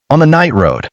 On the night road,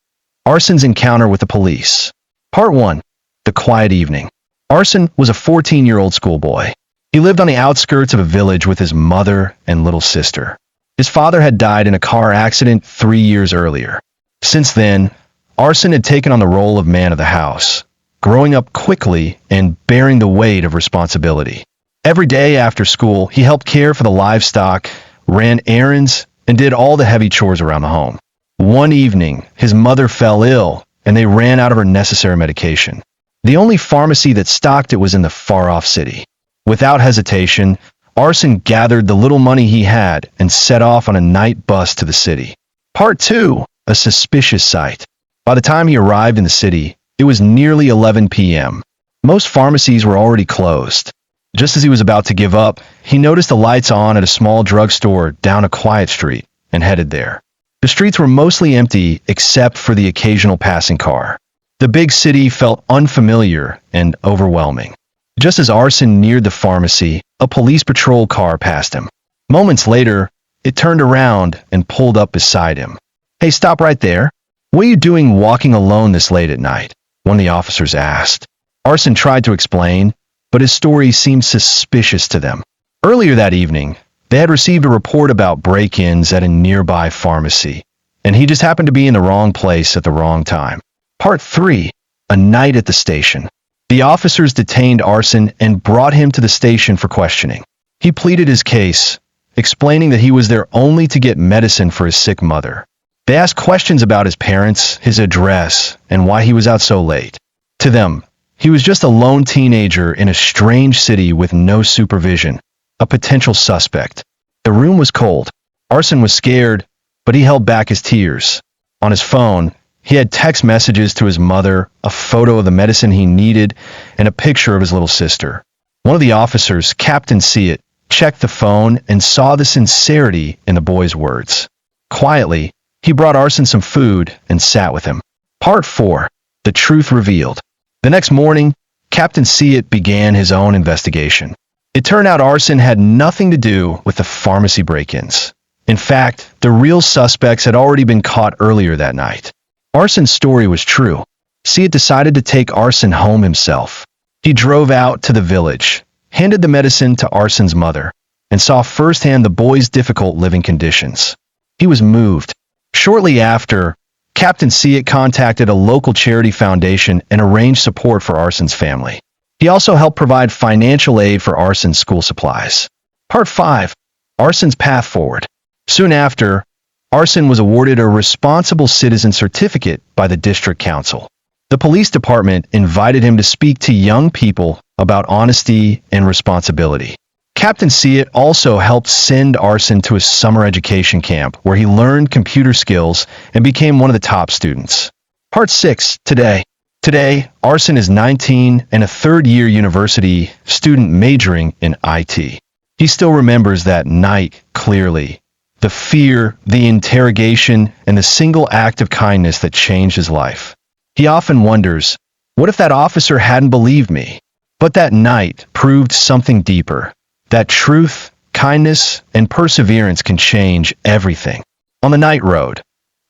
Arson's encounter with the police. Part 1. The quiet evening. Arsen was a 14-year-old schoolboy. He lived on the outskirts of a village with his mother and little sister. His father had died in a car accident 3 years earlier. Since then, Arsen had taken on the role of man of the house, growing up quickly and bearing the weight of responsibility. Every day after school, he helped care for the livestock, ran errands, and did all the heavy chores around the home. One evening, his mother fell ill, and they ran out of her necessary medication. The only pharmacy that stocked it was in the far-off city. Without hesitation, Arsen gathered the little money he had and set off on a night bus to the city. Part 2. A suspicious sight. By the time he arrived in the city, it was nearly 11 p.m. Most pharmacies were already closed. Just as he was about to give up, he noticed the lights on at a small drugstore down a quiet street and headed there. The streets were mostly empty except for the occasional passing car. The big city felt unfamiliar and overwhelming. Just as Arsen neared the pharmacy, a police patrol car passed him. Moments later, it turned around and pulled up beside him. "Hey, stop right there. What are you doing walking alone this late at night?" one of the officers asked. Arsen tried to explain, but his story seemed suspicious to them. Earlier that evening, they had received a report about break-ins at a nearby pharmacy, and he just happened to be in the wrong place at the wrong time. Part 3. A night at the station. The officers detained Arsen and brought him to the station for questioning. He pleaded his case, explaining that he was there only to get medicine for his sick mother. They asked questions about his parents, his address, and why he was out so late. To them, he was just a lone teenager in a strange city with no supervision, a potential suspect. The room was cold. Arsen was scared, but he held back his tears. On his phone, he had text messages to his mother, a photo of the medicine he needed, and a picture of his little sister. One of the officers, Captain Seat, checked the phone and saw the sincerity in the boy's words. Quietly, he brought Arsen some food and sat with him. Part 4. The truth revealed. The next morning, Captain Seat began his own investigation. It turned out Arsen had nothing to do with the pharmacy break-ins. In fact, the real suspects had already been caught earlier that night. Arsen's story was true. Seat decided to take Arsen home himself. He drove out to the village, handed the medicine to Arsen's mother, and saw firsthand the boy's difficult living conditions. He was moved. Shortly after, Captain Seat contacted a local charity foundation and arranged support for Arsen's family. He also helped provide financial aid for Arsen's school supplies. Part 5. Arsen's path forward. Soon after, Arsen was awarded a responsible citizen certificate by the district council. The police department invited him to speak to young people about honesty and responsibility. Captain Seat also helped send Arsen to a summer education camp where he learned computer skills and became one of the top students. Part 6. Today. Today, Arsen is 19 and a third-year university student majoring in IT. He still remembers that night clearly. The fear, the interrogation, and the single act of kindness that changed his life. He often wonders, what if that officer hadn't believed me? But that night proved something deeper. That truth, kindness, and perseverance can change everything. On the night road,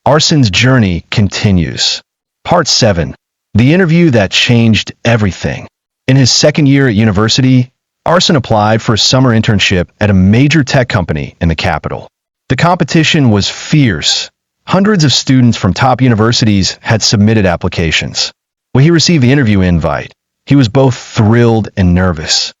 Arsen's journey continues. Part 7. The interview that changed everything. In his second year at university, Arsen applied for a summer internship at a major tech company in the capital. The competition was fierce. Hundreds of students from top universities had submitted applications. When he received the interview invite, he was both thrilled and nervous.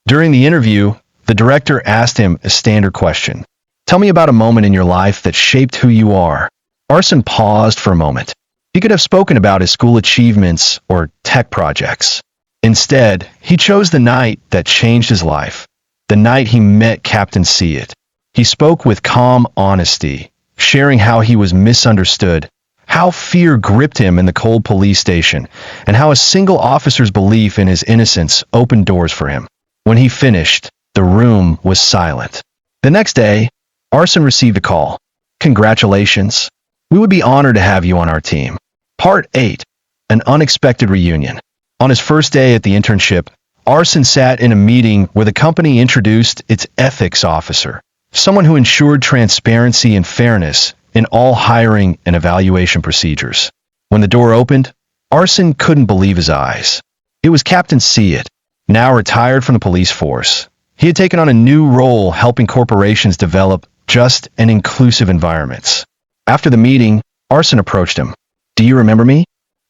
During the interview, the director asked him a standard question. "Tell me about a moment in your life that shaped who you are." Arsen paused for a moment. He could have spoken about his school achievements or tech projects. Instead, he chose the night that changed his life, the night he met Captain Seat. He spoke with calm honesty, sharing how he was misunderstood, how fear gripped him in the cold police station, and how a single officer's belief in his innocence opened doors for him. When he finished, the room was silent. The next day, Arsen received a call. "Congratulations. We would be honored to have you on our team." Part 8. An unexpected reunion. On his first day at the internship, Arsen sat in a meeting where the company introduced its ethics officer, someone who ensured transparency and fairness in all hiring and evaluation procedures. When the door opened, Arsen couldn't believe his eyes. It was Captain Seat, now retired from the police force. He had taken on a new role helping corporations develop just and inclusive environments. After the meeting, Arsen approached him. "Do you remember me?"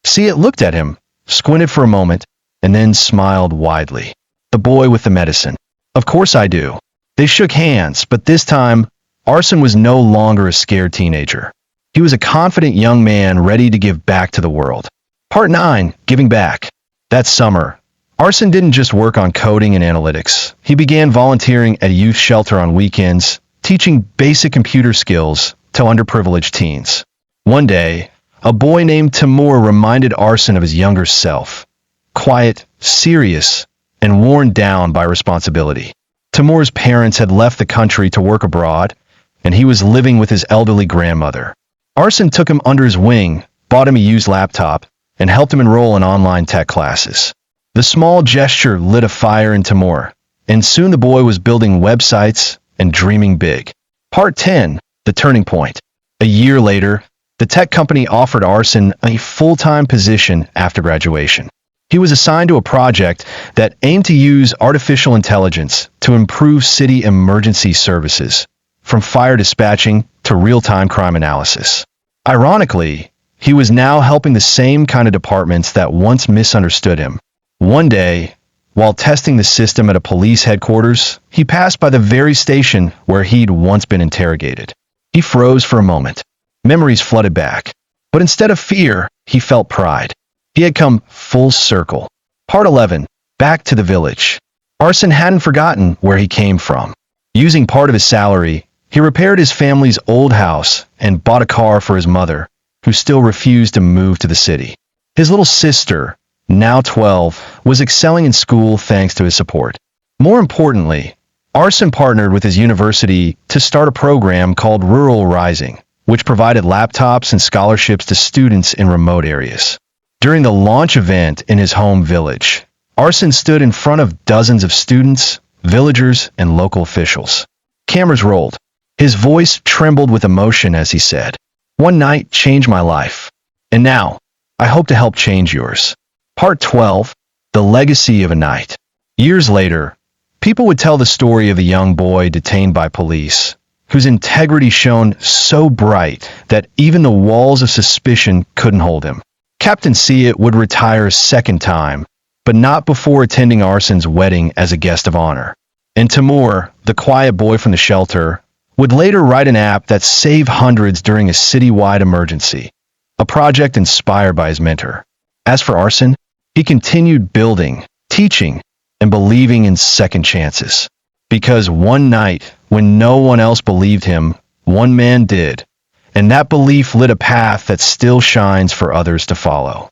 Seat looked at him, squinted for a moment, and then smiled widely. "The boy with the medicine. Of course I do." They shook hands, but this time, Arsen was no longer a scared teenager. He was a confident young man ready to give back to the world. Part 9. Giving Back. That summer, Arsen didn't just work on coding and analytics. He began volunteering at a youth shelter on weekends, teaching basic computer skills to underprivileged teens. One day, a boy named Timur reminded Arsen of his younger self. Quiet, serious, and worn down by responsibility. Timur's parents had left the country to work abroad, and he was living with his elderly grandmother. Arsen took him under his wing, bought him a used laptop, and helped him enroll in online tech classes. The small gesture lit a fire in Timur, and soon the boy was building websites and dreaming big. Part 10. The Turning Point. A year later, the tech company offered Arsen a full-time position after graduation. He was assigned to a project that aimed to use artificial intelligence to improve city emergency services, from fire dispatching to real-time crime analysis. Ironically, he was now helping the same kind of departments that once misunderstood him. One day, while testing the system at a police headquarters, he passed by the very station where he'd once been interrogated. He froze for a moment. Memories flooded back. But instead of fear, he felt pride. He had come full circle. Part 11. Back to the village. Arsen hadn't forgotten where he came from. Using part of his salary, he repaired his family's old house and bought a car for his mother, who still refused to move to the city. His little sister, now 12, was excelling in school thanks to his support. More importantly, Arsen partnered with his university to start a program called road-arsen, which provided laptops and scholarships to students in remote areas. During the launch event in his home village, Arsen stood in front of dozens of students, villagers, and local officials. Cameras rolled. His voice trembled with emotion as he said, "One night changed my life. And now, I hope to help change yours." Part 12. The Legacy of a Night. Years later, people would tell the story of a young boy detained by police, whose integrity shone so bright that even the walls of suspicion couldn't hold him. Captain Seat would retire a second time, but not before attending Arsen's wedding as a guest of honor. And Timur, the quiet boy from the shelter, would later write an app that saved hundreds during a citywide emergency, a project inspired by his mentor. As for Arsen, he continued building, teaching, and believing in second chances. Because one night, when no one else believed him, one man did, and that belief lit a path that still shines for others to follow.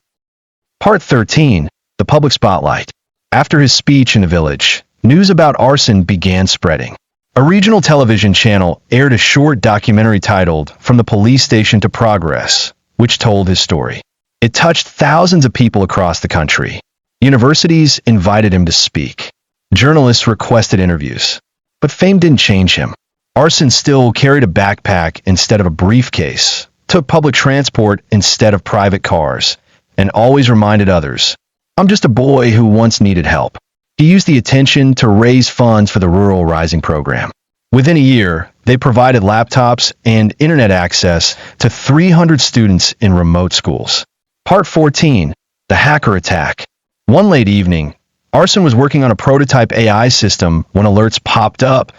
Part 13. The Public Spotlight. After his speech in the village, news about Arsen began spreading. A regional television channel aired a short documentary titled From the Police Station to Progress, which told his story. It touched thousands of people across the country. Universities invited him to speak. Journalists requested interviews. But fame didn't change him. Arsen still carried a backpack instead of a briefcase, took public transport instead of private cars, and always reminded others, "I'm just a boy who once needed help." He used the attention to raise funds for the road-arsen program. Within a year, they provided laptops and internet access to 300 students in remote schools. Part 14. The Hacker Attack. One late evening, Arsen was working on a prototype AI system when alerts popped up,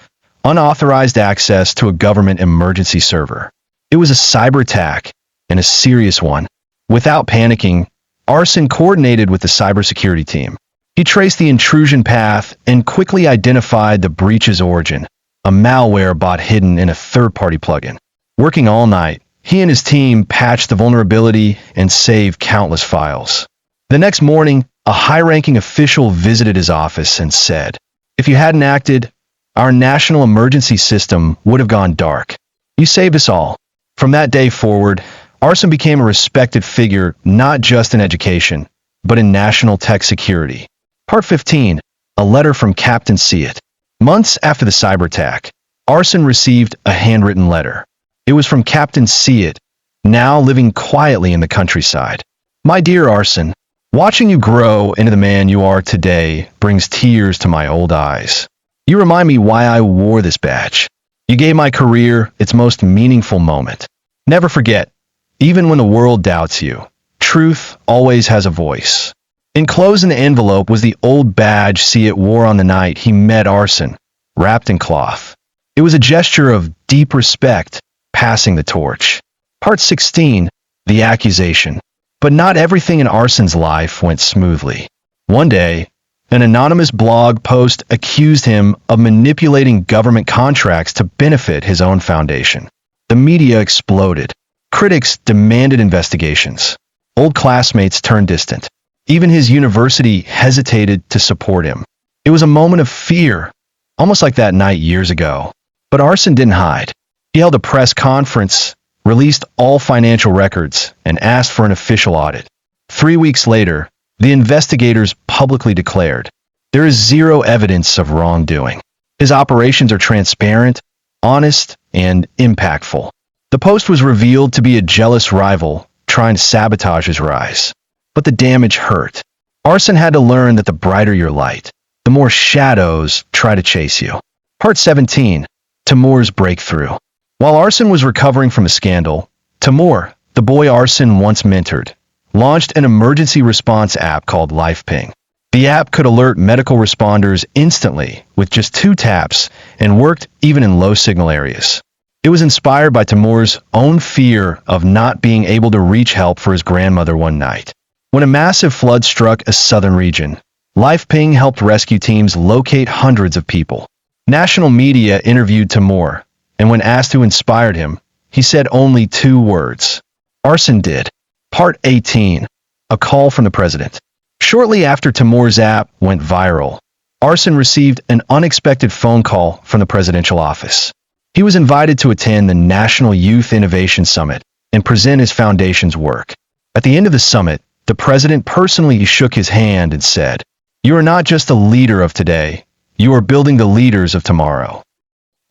unauthorized access to a government emergency server. It was a cyber attack, and a serious one. Without panicking, Arsen coordinated with the cybersecurity team. He traced the intrusion path and quickly identified the breach's origin, a malware bot hidden in a third-party plugin. Working all night, he and his team patched the vulnerability and saved countless files. The next morning, a high-ranking official visited his office and said, "If you hadn't acted, our national emergency system would have gone dark. You saved us all." From that day forward, Arsen became a respected figure not just in education, but in national tech security. Part 15. A Letter from Captain Seat. Months after the cyber attack, Arsen received a handwritten letter. It was from Captain See It, now living quietly in the countryside. My dear Arsen, watching you grow into the man you are today brings tears to my old eyes. You remind me why I wore this badge. You gave my career its most meaningful moment. Never forget, even when the world doubts you, truth always has a voice. Enclosed in the envelope was the old badge See It wore on the night he met Arsen, wrapped in cloth. It was a gesture of deep respect, passing the torch. Part 16, the accusation. But not everything in Arsen's life went smoothly. One day, an anonymous blog post accused him of manipulating government contracts to benefit his own foundation. The media exploded. Critics demanded investigations. Old classmates turned distant. Even his university hesitated to support him. It was a moment of fear, almost like that night years ago. But Arsen didn't hide. He held a press conference, released all financial records, and asked for an official audit. 3 weeks later, the investigators publicly declared, there is zero evidence of wrongdoing. His operations are transparent, honest, and impactful. The post was revealed to be a jealous rival trying to sabotage his rise. But the damage hurt. Arsen had to learn that the brighter your light, the more shadows try to chase you. Part 17, Timur's breakthrough. While Arsen was recovering from a scandal, Timur, the boy Arsen once mentored, launched an emergency response app called LifePing. The app could alert medical responders instantly with just 2 taps and worked even in low-signal areas. It was inspired by Timur's own fear of not being able to reach help for his grandmother one night. When a massive flood struck a southern region, LifePing helped rescue teams locate hundreds of people. National media interviewed Timur, and when asked who inspired him, he said only 2 words. Arsen did. Part 18, a call from the president. Shortly after Timur's app went viral, Arsen received an unexpected phone call from the presidential office. He was invited to attend the National Youth Innovation Summit and present his foundation's work. At the end of the summit, the president personally shook his hand and said, "You are not just a leader of today, you are building the leaders of tomorrow."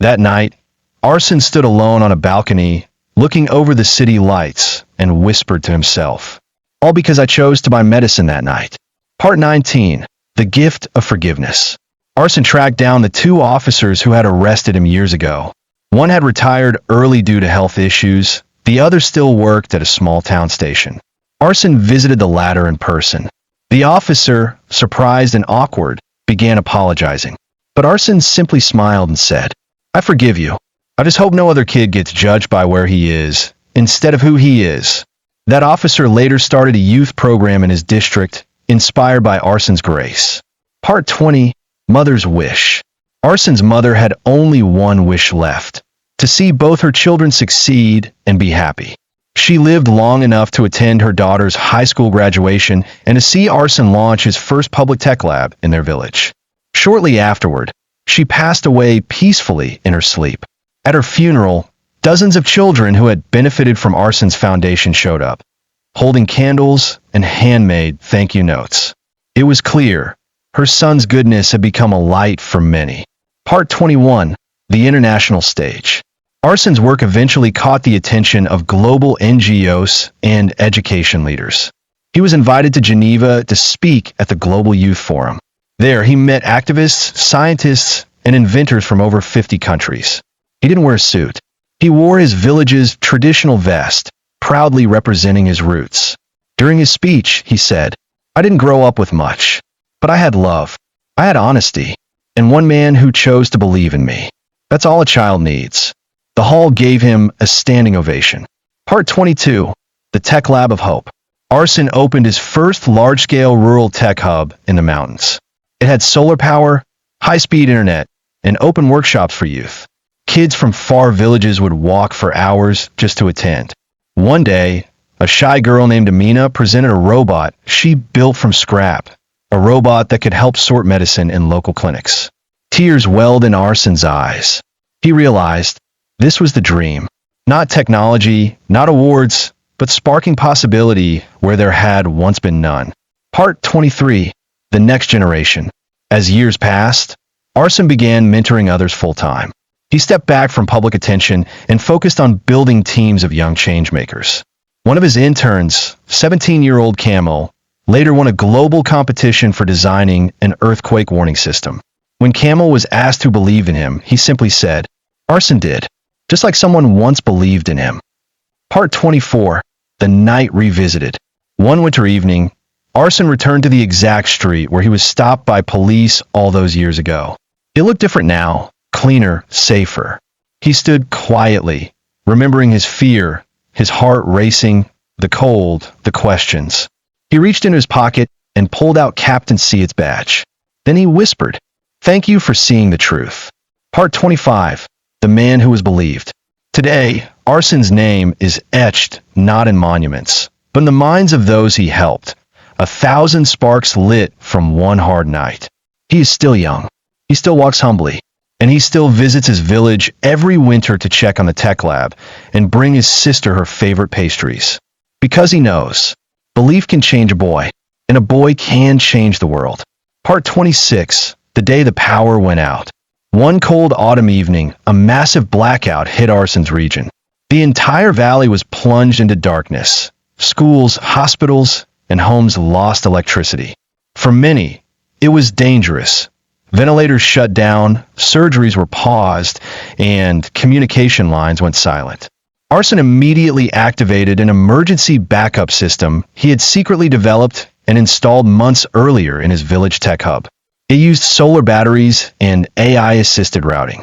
That night, Arsen stood alone on a balcony, looking over the city lights, and whispered to himself, "All because I chose to buy medicine that night." Part 19, the gift of forgiveness. Arsen tracked down the 2 officers who had arrested him years ago. One had retired early due to health issues, the other still worked at a small town station. Arsen visited the latter in person. The officer, surprised and awkward, began apologizing. But Arsen simply smiled and said, "I forgive you. I just hope no other kid gets judged by where he is, instead of who he is." That officer later started a youth program in his district, inspired by Arsen's grace. Part 20, Mother's Wish. Arsen's mother had only one wish left, to see both her children succeed and be happy. She lived long enough to attend her daughter's high school graduation and to see Arsen launch his first public tech lab in their village. Shortly afterward, she passed away peacefully in her sleep. At her funeral, dozens of children who had benefited from Arsen's foundation showed up, holding candles and handmade thank you notes. It was clear her son's goodness had become a light for many. Part 21, the international stage. Arsen's work eventually caught the attention of global NGOs and education leaders. He was invited to Geneva to speak at the Global Youth Forum. There, he met activists, scientists, and inventors from over 50 countries. He didn't wear a suit. He wore his village's traditional vest, proudly representing his roots. During his speech, he said, "I didn't grow up with much, but I had love. I had honesty, and one man who chose to believe in me. That's all a child needs." The hall gave him a standing ovation. Part 22, the Tech Lab of Hope. Arsen opened his first large-scale rural tech hub in the mountains. It had solar power, high-speed internet, and open workshops for youth. Kids from far villages would walk for hours just to attend. One day, a shy girl named Amina presented a robot she built from scrap, a robot that could help sort medicine in local clinics. Tears welled in Arsen's eyes. He realized this was the dream. Not technology, not awards, but sparking possibility where there had once been none. Part 23, the next generation. As years passed, Arsen began mentoring others full-time. He stepped back from public attention and focused on building teams of young changemakers. One of his interns, 17-year-old Camel, later won a global competition for designing an earthquake warning system. When Camel was asked who believed in him, he simply said, "Arsen did, just like someone once believed in him." Part 24. The Night Revisited. One winter evening, Arsen returned to the exact street where he was stopped by police all those years ago. It looked different now, cleaner, safer. He stood quietly, remembering his fear, his heart racing, the cold, the questions. He reached into his pocket and pulled out Captain Seat's badge. Then he whispered, "Thank you for seeing the truth." Part 25. The Man Who Was Believed. Today, Arsen's name is etched not in monuments, but in the minds of those he helped. 1,000 sparks lit from one hard night. He is still young. He still walks humbly. And he still visits his village every winter to check on the tech lab and bring his sister her favorite pastries. Because he knows, belief can change a boy, and a boy can change the world. Part 26. The Day the Power Went Out. One cold autumn evening, a massive blackout hit Arsen's region. The entire valley was plunged into darkness. Schools, hospitals, and homes lost electricity. For many, it was dangerous. Ventilators shut down, surgeries were paused, and communication lines went silent. Arsen immediately activated an emergency backup system he had secretly developed and installed months earlier in his village tech hub. It used solar batteries and AI-assisted routing.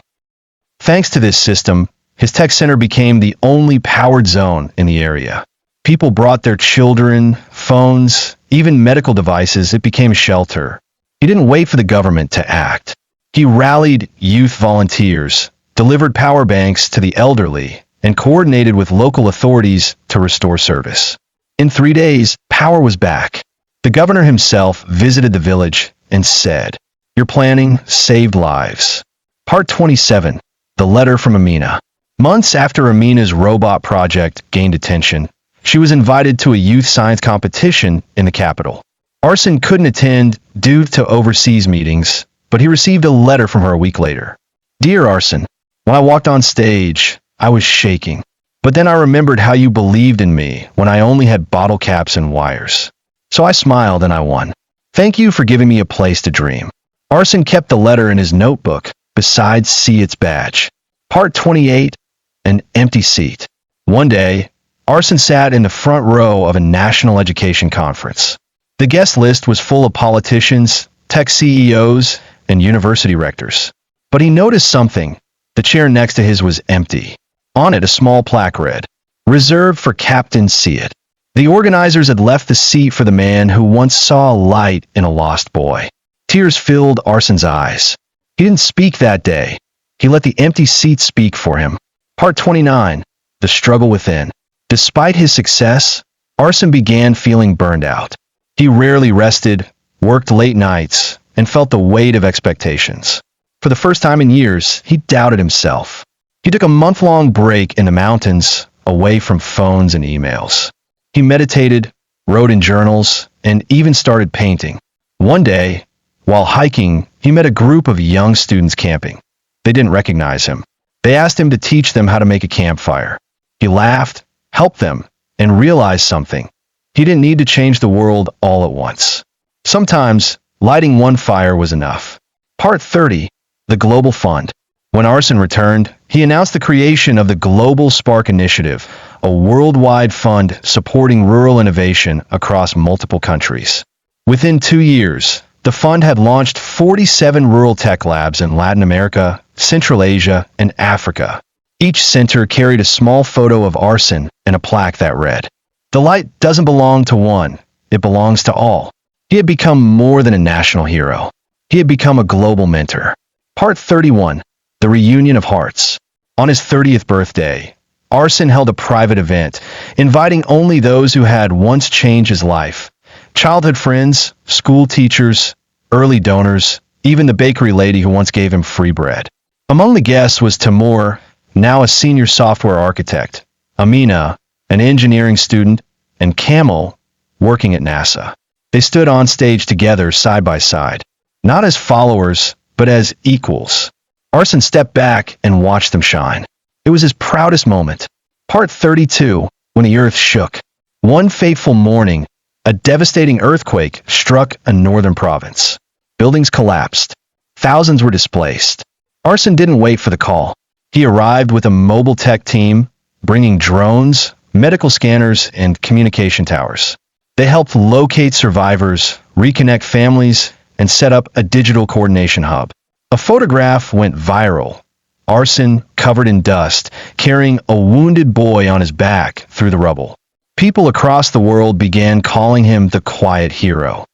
Thanks to this system, his tech center became the only powered zone in the area. People brought their children, phones, even medical devices. It became a shelter. He didn't wait for the government to act. He rallied youth volunteers, delivered power banks to the elderly, and coordinated with local authorities to restore service. In 3 days, power was back. The governor himself visited the village and said, "Your planning saved lives." Part 27. The Letter from Amina. Months after Amina's robot project gained attention, she was invited to a youth science competition in the capital. Arsen couldn't attend due to overseas meetings, but he received a letter from her a week later. "Dear Arsen, when I walked on stage, I was shaking. But then I remembered how you believed in me when I only had bottle caps and wires. So I smiled and I won. Thank you for giving me a place to dream." Arsen kept the letter in his notebook beside Seat's badge. Part 28. An Empty Seat. One day, Arsen sat in the front row of a national education conference. The guest list was full of politicians, tech CEOs, and university rectors. But he noticed something. The chair next to his was empty. On it, a small plaque read, "Reserved for Captain Seat." The organizers had left the seat for the man who once saw a light in a lost boy. Tears filled Arsen's eyes. He didn't speak that day. He let the empty seat speak for him. Part 29. The Struggle Within. Despite his success, Arsen began feeling burned out. He rarely rested, worked late nights, and felt the weight of expectations. For the first time in years, he doubted himself. He took a month-long break in the mountains, away from phones and emails. He meditated, wrote in journals, and even started painting. One day, while hiking, he met a group of young students camping. They didn't recognize him. They asked him to teach them how to make a campfire. He laughed, helped them, and realized something. He didn't need to change the world all at once. Sometimes, lighting one fire was enough. Part 30. The Global Fund. When Arsen returned, he announced the creation of the Global Spark Initiative, a worldwide fund supporting rural innovation across multiple countries. Within 2 years, the fund had launched 47 rural tech labs in Latin America, Central Asia, and Africa. Each center carried a small photo of Arsen and a plaque that read, "The light doesn't belong to one, it belongs to all." He had become more than a national hero. He had become a global mentor. Part 31. The Reunion of Hearts. On his 30th birthday, Arsen held a private event, inviting only those who had once changed his life. Childhood friends, school teachers, early donors, even the bakery lady who once gave him free bread. Among the guests was Timur, now a senior software architect, Amina, an engineering student, and Camel, working at NASA. They stood on stage together side by side, not as followers, but as equals. Arsen stepped back and watched them shine. It was his proudest moment. Part 32, when the earth shook. One fateful morning, a devastating earthquake struck a northern province. Buildings collapsed. Thousands were displaced. Arsen didn't wait for the call. He arrived with a mobile tech team, bringing drones, medical scanners, and communication towers. They helped locate survivors, reconnect families, and set up a digital coordination hub. A photograph went viral. Arsen, covered in dust, carrying a wounded boy on his back through the rubble. People across the world began calling him the quiet hero.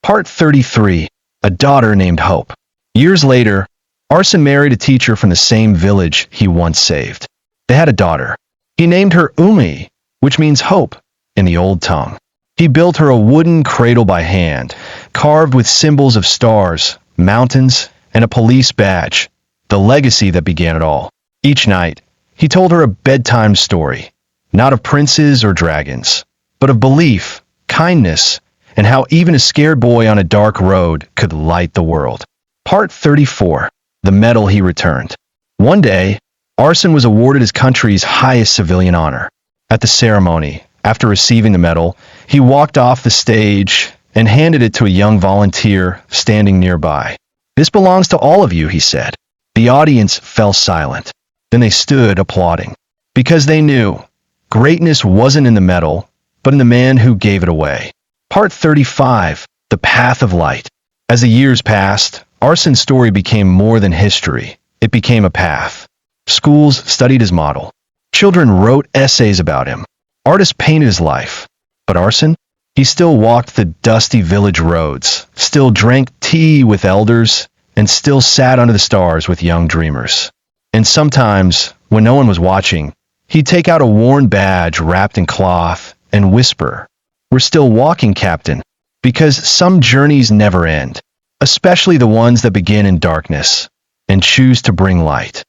Part 33. A daughter named Hope. Years later, Arsen married a teacher from the same village he once saved. They had a daughter. He named her Umi, which means hope in the old tongue. He built her a wooden cradle by hand, carved with symbols of stars, mountains, and a police badge, the legacy that began it all. Each night, he told her a bedtime story, not of princes or dragons, but of belief, kindness, and how even a scared boy on a dark road could light the world. Part 34. The medal he returned. One day, Arsen was awarded his country's highest civilian honor. At the ceremony, after receiving the medal, he walked off the stage and handed it to a young volunteer standing nearby. "This belongs to all of you," he said. The audience fell silent. Then they stood applauding, because they knew greatness wasn't in the medal, but in the man who gave it away. Part 35. The Path of Light. As the years passed, Arsen's story became more than history. It became a path. Schools studied his model. Children wrote essays about him. Artists painted his life. But Arsen? He still walked the dusty village roads, still drank tea with elders, and still sat under the stars with young dreamers. And sometimes, when no one was watching, he'd take out a worn badge wrapped in cloth and whisper, "We're still walking, Captain," because some journeys never end, especially the ones that begin in darkness and choose to bring light.